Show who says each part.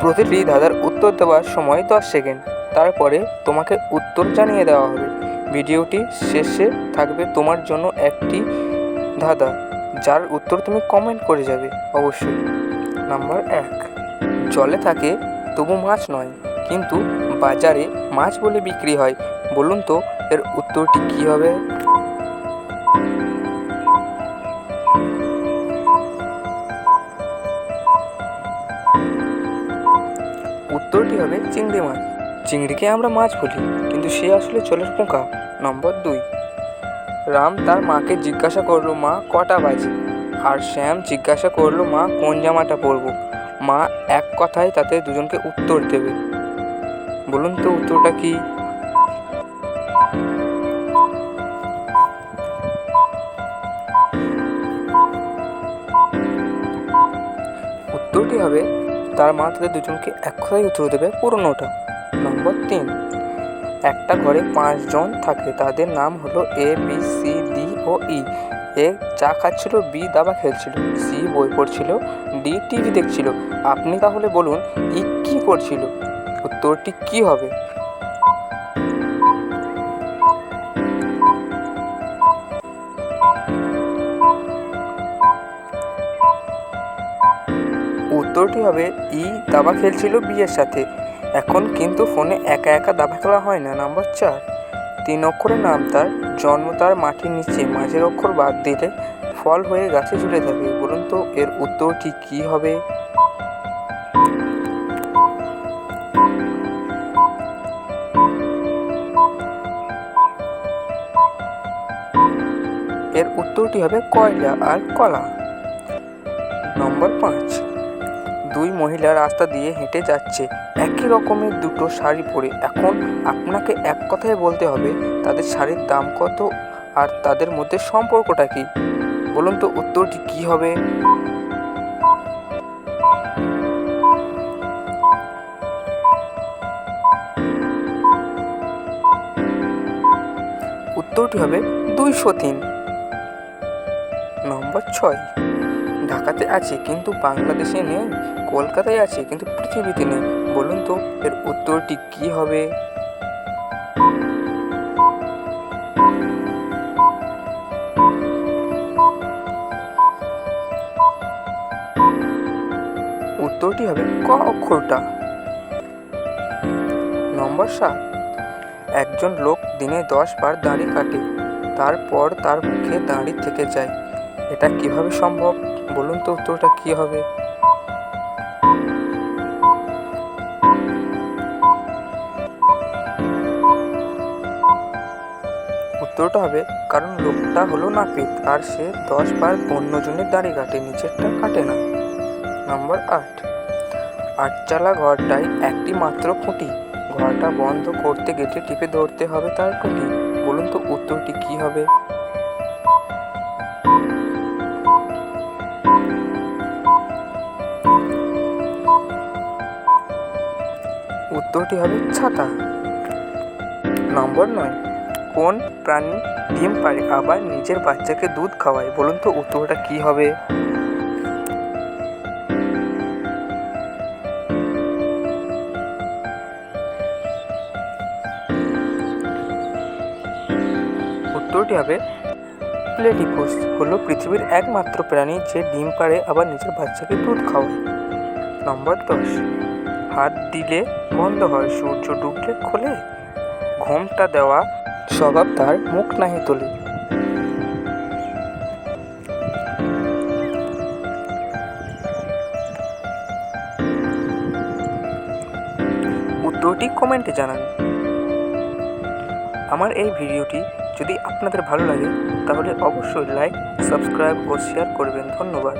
Speaker 1: প্রতিটি ধাঁধার উত্তর দেওয়ার সময় 10 সেকেন্ড, তারপরে তোমাকে উত্তর জানিয়ে দেওয়া হবে। ভিডিওটি শেষে থাকবে তোমার জন্য একটি ধাঁধা, যার উত্তর তুমি কমেন্ট করে যাবে অবশ্যই। নাম্বার 1, জলে থাকে তবু মাছ নয়, কিন্তু বাজারে মাছ বলে বিক্রি হয়। বলুন তো এর উত্তরটি কী হবে? উত্তরটি হবে চিংড়ি মাছ। চিংড়িকে আমরা মাছ বলি, কিন্তু সে আসলে জলের পোকা। নম্বর 2, রাম তার মাকে জিজ্ঞাসা করলো মা কটা বাজে, আর শ্যাম জিজ্ঞাসা করলো মা কোন জামাটা পরবো। মা এক কথায় তাদের দুজনকে উত্তর দেবে। বলুন তো উত্তরটা কি? উত্তরটি হবে তার মা তাদের দুজনকে এক কথায় উত্তর দেবে পুরোনোটা। নম্বর 3, একটা ঘরে 5 জন থাকে, তাদের নাম হলো A B C D O E। এ চা খাচ্ছিল, B দাবা খেলছিল, C বই পড়ছিল, D টিভি দেখছিল। আপনি তাহলে বলুন E কী করছিল? উত্তরটি কী হবে? উত্তরটি হবে ই দাবা খেলছিল বিয়ের সাথে। এখন কিন্তু ফোনে একা একা দাবা খেলা হয় না। নাম্বার 4, 3 অক্ষরের নাম তার, জন্ম তার মাটির নিচে, মাঝের অক্ষর বাদ দিলে ফল হয়ে গাছে ঝুলে থাকে। বলুন তো এর উত্তরটি কী হবে? এর উত্তরটি হবে কয়লা আর কলা। নম্বর 5, 2 মহিলা রাস্তা দিয়ে হেঁটে যাচ্ছে, একই রকমের দুটো শাড়ি পরে। এখন আপনাকে এক কথায় বলতে হবে তাদের শাড়ির দাম কত আর তাদের মধ্যে সম্পর্কটা কী। বলুন তো উত্তরটি কী হবে? উত্তরটি হবে 203। নম্বর 6, ঢাকাতে আছে কিন্তু বাংলাদেশে নেই, কলকাতায় আছে কিন্তু পৃথিবীতে নেই। বলুন তো এর উত্তরটি কী হবে? উত্তরটি হবে ক অক্ষরটা। নম্বর 7, একজন লোক দিনে 10 বার দাড়ি কাটে, তারপর তার মুখে দাড়ি থেকে যায়। এটা কিভাবে সম্ভব? বলুন তো উত্তরটা কী হবে? উত্তরটা হবে কারণ লোকটা হলো নাপিত আর সে 10 বার অন্যজনের দাড়ি কাটে, নিজেরটা কাটে না। নম্বর 8, 8চালা ঘরটায় একটি মাত্র খুঁটি, ঘরটা বন্ধ করতে গেটে টিপে ধরতে হবে তার টুটি। বলুন তো উত্তরটি কী হবে? উত্তরটি হবে ছাতা। নম্বর 9, কোন প্রাণী ডিম পাড়ে আবার নিজের বাচ্চাকে দুধ খাওয়ায়? বলুন তো উত্তরটা কী হবে? উত্তরটি হবে প্লেটিপুস হলো পৃথিবীর একমাত্র প্রাণী যে ডিম পাড়ে আবার নিজের বাচ্চাকে দুধ খাওয়ায়। নম্বর 10, হাত দিলে বন্ধ হয়, সূর্য ডুবলে খোলে, ঘোমটা দেওয়া স্বভাব তার, মুখ নাহি তোলে। উত্তরটি কমেন্টে জানান। আমার এই ভিডিওটি যদি আপনাদের ভালো লাগে তাহলে অবশ্যই লাইক, সাবস্ক্রাইব ও শেয়ার করবেন। ধন্যবাদ।